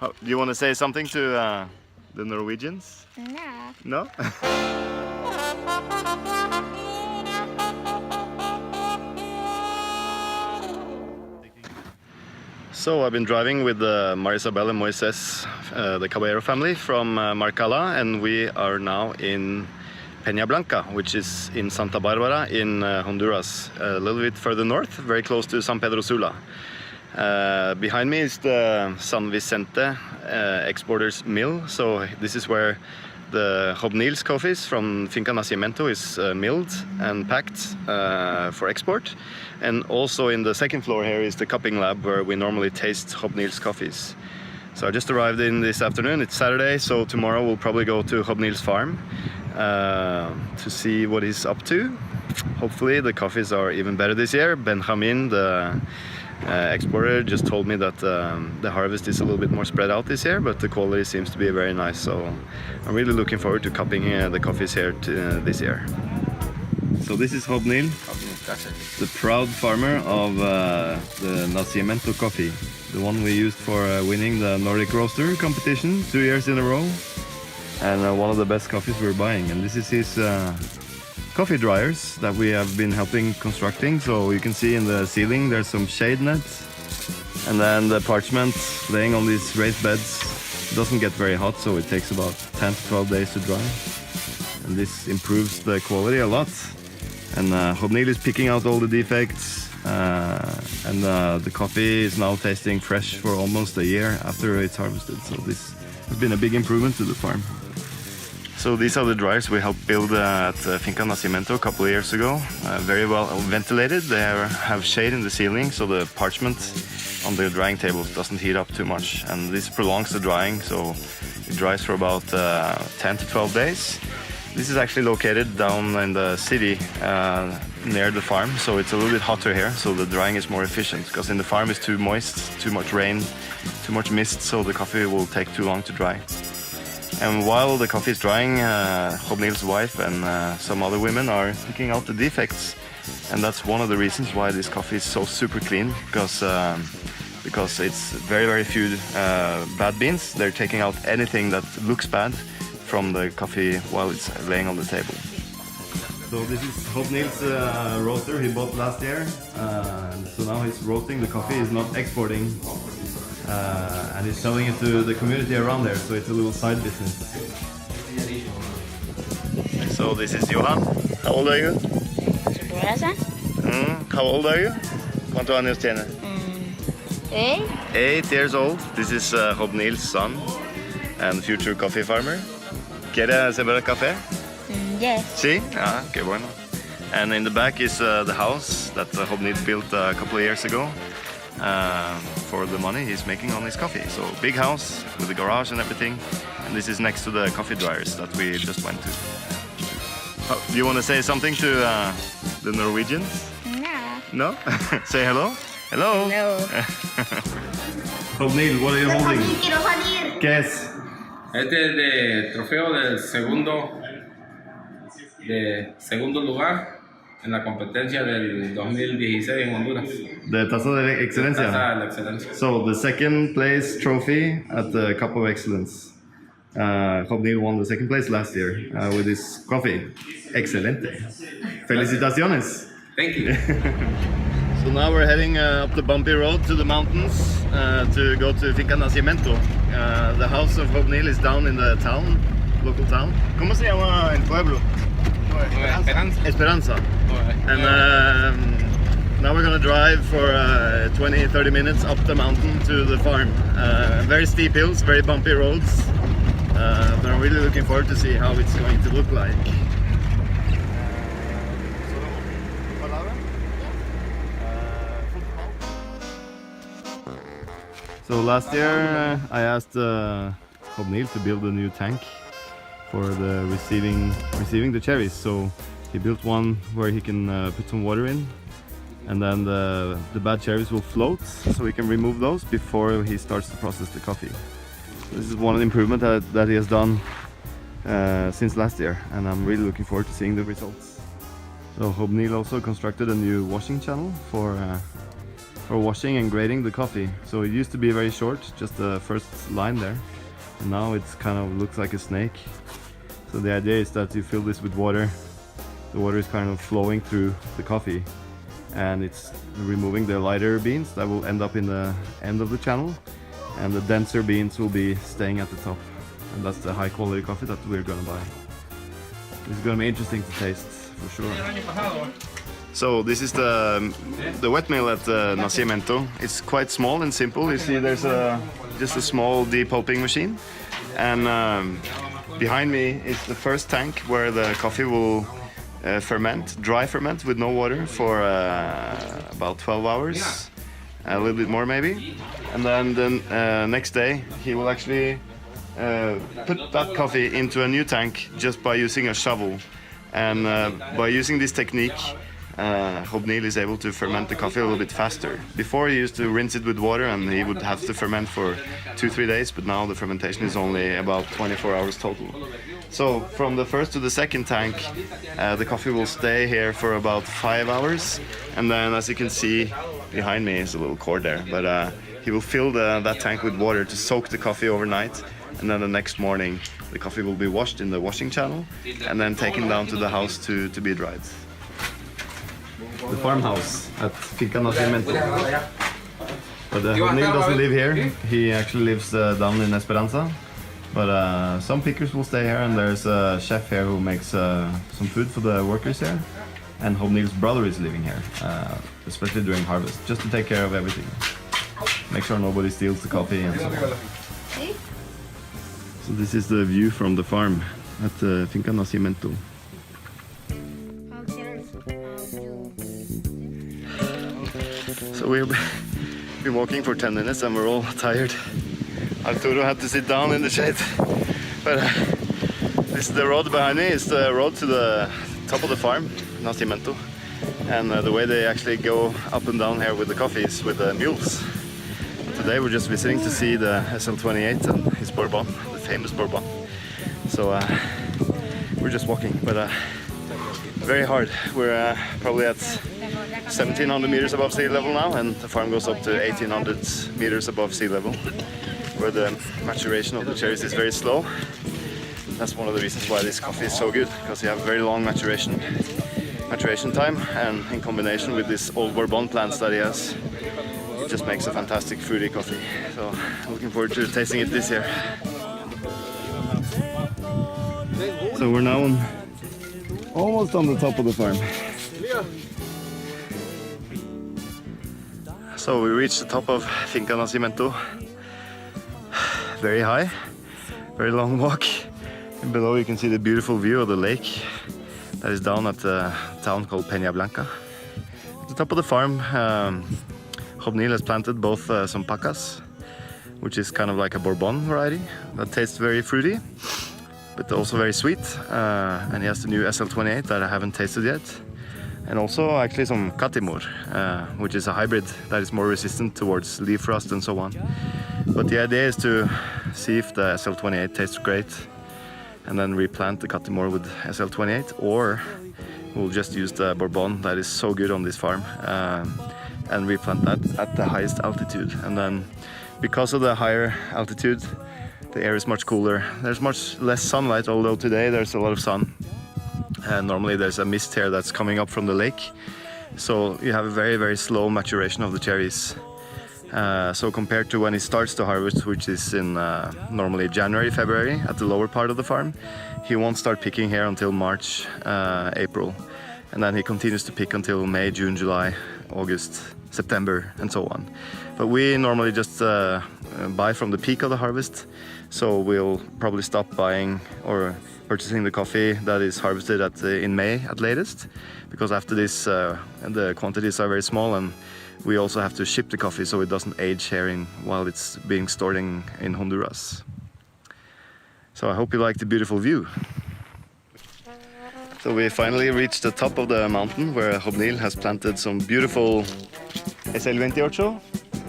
Do you want to say something to the Norwegians? No. No? So I've been driving with Marisabel and Moises, the Caballero family from Marcala, and we are now in Peña Blanca, which is in Santa Barbara in Honduras, a little bit further north, very close to San Pedro Sula. Behind me is the San Vicente exporters mill, so this is where the Hobnil's coffees from Finca Nacimiento is milled and packed for export. And also in the second floor here is the cupping lab where we normally taste Hobnil's coffees. So I just arrived in this afternoon. It's Saturday, so tomorrow we'll probably go to Hobnil's farm to see what he's up to. Hopefully the coffees are even better this year. Benjamin, the exporter, just told me that the harvest is a little bit more spread out this year, but the quality seems to be very nice. So I'm really looking forward to cupping the coffees here this year. So this is Hobnil, the proud farmer of the Nacimiento coffee, the one we used for winning the Nordic Roaster competition 2 years in a row, and one of the best coffees we're buying. And this is his coffee dryers that we have been helping constructing. So you can see in the ceiling there's some shade nets, and then the parchment laying on these raised beds doesn't get very hot, so it takes about 10 to 12 days to dry, and this improves the quality a lot. And Hobnil is picking out all the defects, and the coffee is now tasting fresh for almost a year after it's harvested. So this has been a big improvement to the farm. So these are the dryers we helped build at Finca Nacimiento a couple of years ago. Very well ventilated. They have shade in the ceiling, so the parchment on the drying tables doesn't heat up too much. And this prolongs the drying, so it dries for about 10 to 12 days. This is actually located down in the city near the farm, so it's a little bit hotter here, so the drying is more efficient, because in the farm it's too moist, too much rain, too much mist, so the coffee will take too long to dry. And while the coffee is drying, Hobnil's wife and some other women are picking out the defects, and that's one of the reasons why this coffee is so super clean, because it's very few bad beans. They're taking out anything that looks bad from the coffee while it's laying on the table. So this is Hobnil's roaster he bought last year. So now he's roasting the coffee, he's not exporting, and he's selling it to the community around there, so it's a little side business. So this is Johan. How old are you? How old are you? ¿Cuántos años tiene? 8. 8 years old. This is Hobnil's son and future coffee farmer. ¿Quiere cebar café? Yes. Sí? Ah, qué bueno. And in the back is the house that Hobnil built a couple of years ago for the money he's making on his coffee. So big house with a garage and everything. And this is next to the coffee dryers that we just went to. Do you want to say something to the Norwegians? No. No? Say hello? Hello? No. Hobnil, what are you holding? Quiero salir. ¿Qué es? Este es de trofeo del segundo lugar en la competencia del 2016 en Honduras. The Taza de Excelencia. Taza de la Excelencia. So the second place trophy at the Cup of Excellence. Hobnil won the second place last year with his coffee. Excelente. Felicitaciones. Thank you. So now we're heading up the bumpy road to the mountains to go to Finca Nacimiento. The house of Hobnil is down in the town, local town. ¿Cómo se llama el pueblo? Esperanza. And now we're gonna drive for 20-30 minutes up the mountain to the farm. Very steep hills, very bumpy roads. But I'm really looking forward to see how it's going to look like. So last year I asked Hobnil to build a new tank for the receiving the cherries. So he built one where he can put some water in, and then the bad cherries will float, so he can remove those before he starts to process the coffee. This is one improvement that he has done since last year, and I'm really looking forward to seeing the results. So Hobnil also constructed a new washing channel for for washing and grading the coffee. So it used to be very short, just the first line there, and now it's kind of looks like a snake. So the idea is that you fill this with water. The water is kind of flowing through the coffee, and it's removing the lighter beans that will end up in the end of the channel, and the denser beans will be staying at the top. And that's the high quality coffee that we're gonna buy. It's gonna be interesting to taste for sure. So this is the wet mill at Nacimiento. It's quite small and simple. You see there's just a small depulping machine, and behind me is the first tank where the coffee will ferment, dry ferment with no water for about 12 hours, a little bit more maybe. And then the next day he will actually put that coffee into a new tank just by using a shovel. And by using this technique, Hobnil is able to ferment the coffee a little bit faster. Before he used to rinse it with water and he would have to ferment for 2-3 days, but now the fermentation is only about 24 hours total. So from the first to the second tank, the coffee will stay here for about 5 hours, and then as you can see behind me is a little cord there, but he will fill that tank with water to soak the coffee overnight, and then the next morning the coffee will be washed in the washing channel and then taken down to the house to be dried. The farmhouse at Finca Nacimiento. But Hobnil doesn't live here, he actually lives down in Esperanza. But some pickers will stay here, and there's a chef here who makes some food for the workers here. And Hobnil's brother is living here, especially during harvest, just to take care of everything. Make sure nobody steals the coffee and so on. So this is the view from the farm at Finca Nacimiento. So we've been walking for 10 minutes and we're all tired. Arturo had to sit down in the shade. But this is the road behind me. It's the road to the top of the farm, Nacimiento. And the way they actually go up and down here with the coffee is with the mules. Today we're just visiting to see the SL28 and his Bourbon, the famous Bourbon. So we're just walking, but very hard. We're probably at 1700 meters above sea level now, and the farm goes up to 1800 meters above sea level, where the maturation of the cherries is very slow. That's one of the reasons why this coffee is so good, because you have very long maturation time, and in combination with this old Bourbon plants that he has, it just makes a fantastic fruity coffee. So I'm looking forward to tasting it this year. So we're now almost on the top of the farm. So we reached the top of Finca Nacimiento. Very high, very long walk. And below you can see the beautiful view of the lake that is down at the town called Peña Blanca. At the top of the farm, Hobnil has planted both some pacas, which is kind of like a Bourbon variety that tastes very fruity, but also very sweet. And he has the new SL28 that I haven't tasted yet. And also actually some Catimor, which is a hybrid that is more resistant towards leaf rust and so on. But the idea is to see if the SL28 tastes great and then replant the Catimor with SL28, or we'll just use the Bourbon that is so good on this farm and replant that at the highest altitude. And then because of the higher altitude, the air is much cooler. There's much less sunlight, although today there's a lot of sun. And normally there's a mist here that's coming up from the lake. So you have a very, very slow maturation of the cherries. So compared to when it starts to harvest, which is in normally January, February at the lower part of the farm, he won't start picking here until March, April. And then he continues to pick until May, June, July, August, September, and so on. But we normally just buy from the peak of the harvest. So we'll probably stop buying or purchasing the coffee that is harvested in May at latest, because after this the quantities are very small, and we also have to ship the coffee so it doesn't age here while it's being stored in Honduras. So I hope you like the beautiful view. So we finally reached the top of the mountain where Hobnil has planted some beautiful SL28,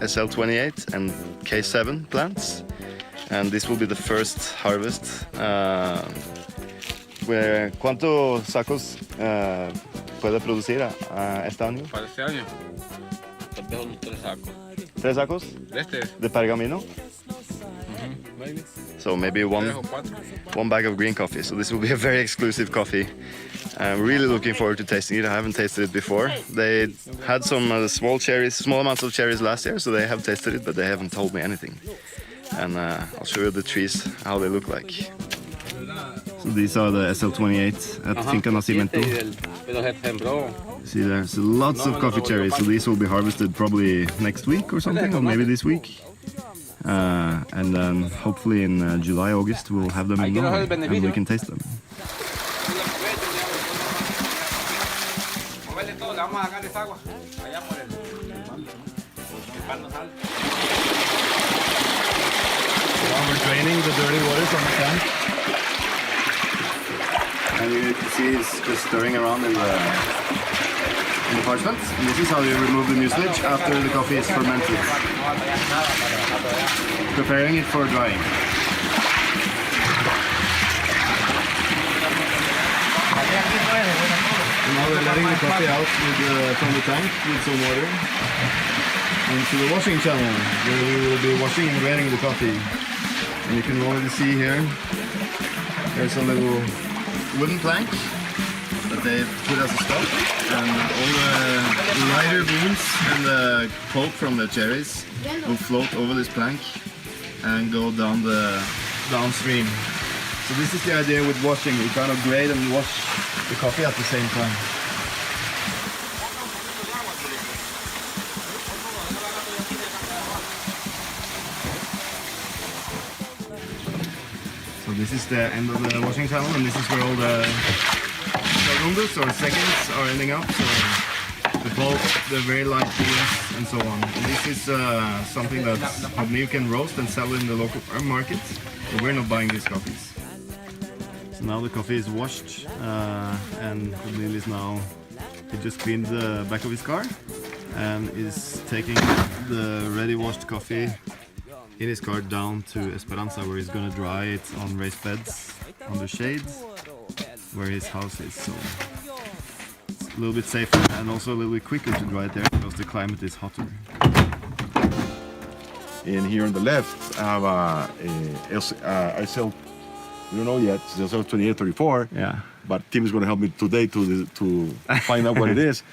SL28 and K7 plants. And this will be the first harvest. ¿Cuántos sacos puede producir este año? Para este año, Dejo los 3 sacos. 3 sacos Este, de pergamino. maybe. So maybe 3 one o 4. bag of green coffee. So this will be a very exclusive coffee. I'm really looking forward to tasting it. I haven't tasted it before. They had some small amounts of cherries last year, so they have tasted it, but they haven't told me anything. And I'll show you the trees, how they look like. So these are the SL28 at Finca Nacimiento. See, there's lots of coffee cherries, so these will be harvested probably next week or something, or maybe this week. And then hopefully in July, August, we'll have them in Norway and we can taste them. Now we're draining the dirty water from the tank. And you can see it's just stirring around in the parchment. And this is how you remove the mucilage after the coffee is fermented. Preparing it for drying. And now we're letting the coffee out from the tank with some water into the washing channel, where we will be washing and draining the coffee. And you can already see here, there's a little wooden plank that they put as a stop, and all the lighter beans and the pulp from the cherries will float over this plank and go downstream. So this is the idea with washing. You kind of grate and wash the coffee at the same time. So this is the end of the washing channel, and this is where all the segundos or seconds are ending up. So the pulp, the very light beans, and so on. And this is something that probably you can roast and sell in the local farm market. But we're not buying these coffees. So now the coffee is washed, and Neil is now, he just cleaned the back of his car and is taking the ready washed coffee in his car down to Esperanza, where he's gonna dry it on raised beds under shades where his house is. So it's a little bit safer and also a little bit quicker to dry it there because the climate is hotter. And here on the left, I have I sell, we don't know yet, it's SL 2834. Yeah. But Tim is going to help me today to find out what it is.